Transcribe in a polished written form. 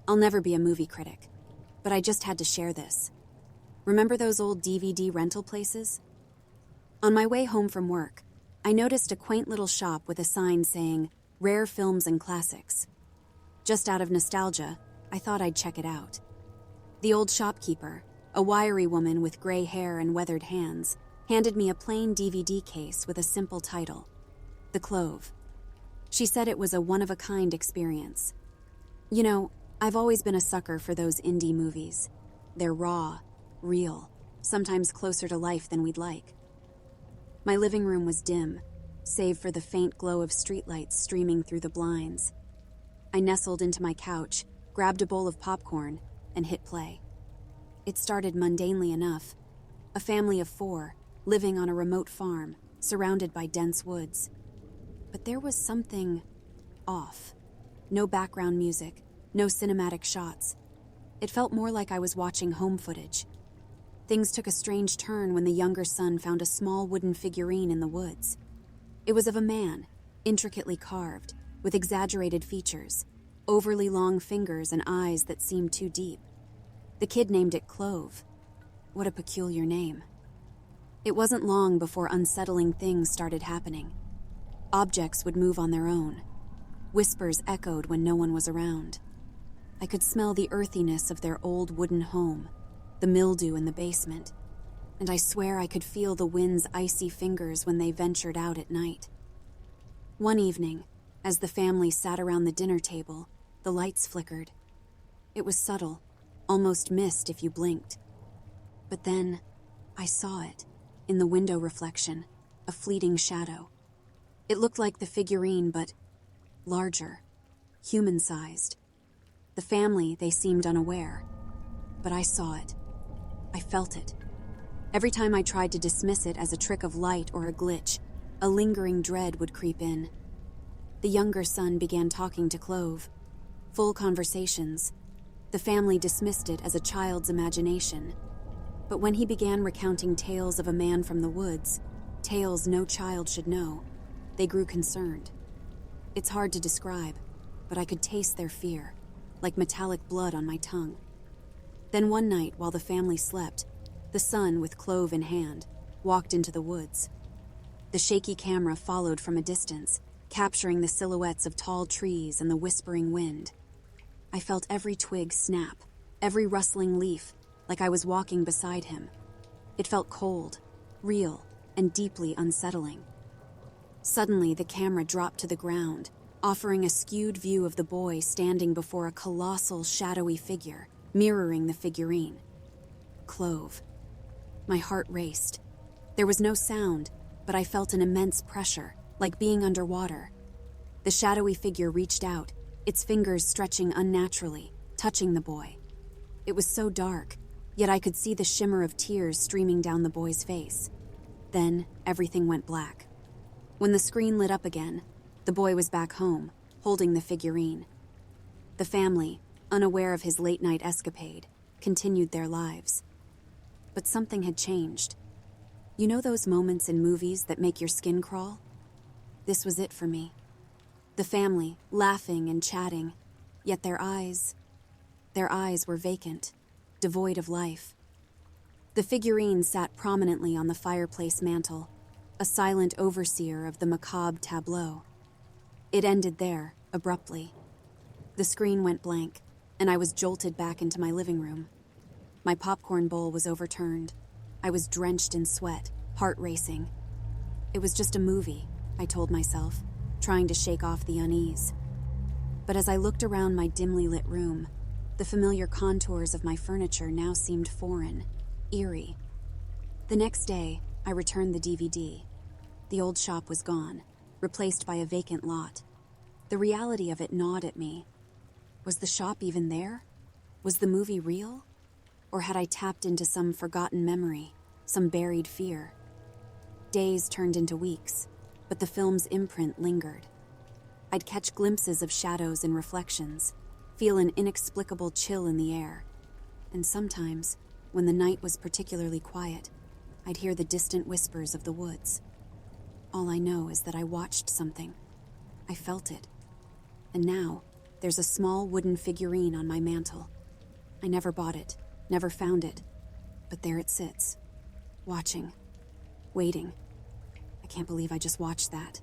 I'll never be a movie critic, but I just had to share this. Remember those old DVD rental places? On my way home from work, I noticed a quaint little shop with a sign saying, "Rare Films and Classics." Just out of nostalgia, I thought I'd check it out. The old shopkeeper, a wiry woman with gray hair and weathered hands, handed me a plain DVD case with a simple title, The Clove. She said it was a one-of-a-kind experience. You know, I've always been a sucker for those indie movies. They're raw, real, sometimes closer to life than we'd like. My living room was dim, save for the faint glow of streetlights streaming through the blinds. I nestled into my couch, grabbed a bowl of popcorn, and hit play. It started mundanely enough. A family of 4, living on a remote farm, surrounded by dense woods. But there was something off. No background music, no cinematic shots. It felt more like I was watching home footage. Things took a strange turn when the younger son found a small wooden figurine in the woods. It was of a man, intricately carved, with exaggerated features, overly long fingers and eyes that seemed too deep. The kid named it Clove. What a peculiar name. It wasn't long before unsettling things started happening. Objects would move on their own. Whispers echoed when no one was around. I could smell the earthiness of their old wooden home, the mildew in the basement, and I swear I could feel the wind's icy fingers when they ventured out at night. One evening, as the family sat around the dinner table, the lights flickered. It was subtle, almost missed if you blinked. But then, I saw it, in the window reflection, a fleeting shadow. It looked like the figurine, but larger, human-sized. The family, they seemed unaware, but I saw it. I felt it. Every time I tried to dismiss it as a trick of light or a glitch, a lingering dread would creep in. The younger son began talking to Clove. Full conversations. The family dismissed it as a child's imagination. But when he began recounting tales of a man from the woods, tales no child should know, they grew concerned. It's hard to describe, but I could taste their fear, like metallic blood on my tongue. Then one night, while the family slept, the son, with Clove in hand, walked into the woods. The shaky camera followed from a distance, capturing the silhouettes of tall trees and the whispering wind. I felt every twig snap, every rustling leaf, like I was walking beside him. It felt cold, real, and deeply unsettling. Suddenly, the camera dropped to the ground, offering a skewed view of the boy standing before a colossal, shadowy figure, mirroring the figurine. Clove. My heart raced. There was no sound, but I felt an immense pressure, like being underwater. The shadowy figure reached out, its fingers stretching unnaturally, touching the boy. It was so dark, yet I could see the shimmer of tears streaming down the boy's face. Then, everything went black. When the screen lit up again, the boy was back home, holding the figurine. The family, unaware of his late-night escapade, continued their lives. But something had changed. You know those moments in movies that make your skin crawl? This was it for me. The family, laughing and chatting, yet their eyes were vacant, devoid of life. The figurine sat prominently on the fireplace mantel, a silent overseer of the macabre tableau. It ended there, abruptly. The screen went blank, and I was jolted back into my living room. My popcorn bowl was overturned. I was drenched in sweat, heart racing. It was just a movie, I told myself, trying to shake off the unease. But as I looked around my dimly lit room, the familiar contours of my furniture now seemed foreign, eerie. The next day, I returned the DVD. The old shop was gone, replaced by a vacant lot. The reality of it gnawed at me. Was the shop even there? Was the movie real? Or had I tapped into some forgotten memory, some buried fear? Days turned into weeks, but the film's imprint lingered. I'd catch glimpses of shadows and reflections, feel an inexplicable chill in the air. And sometimes, when the night was particularly quiet, I'd hear the distant whispers of the woods. All I know is that I watched something. I felt it. And now, there's a small wooden figurine on my mantel. I never bought it, never found it, but there it sits, watching, waiting. I can't believe I just watched that.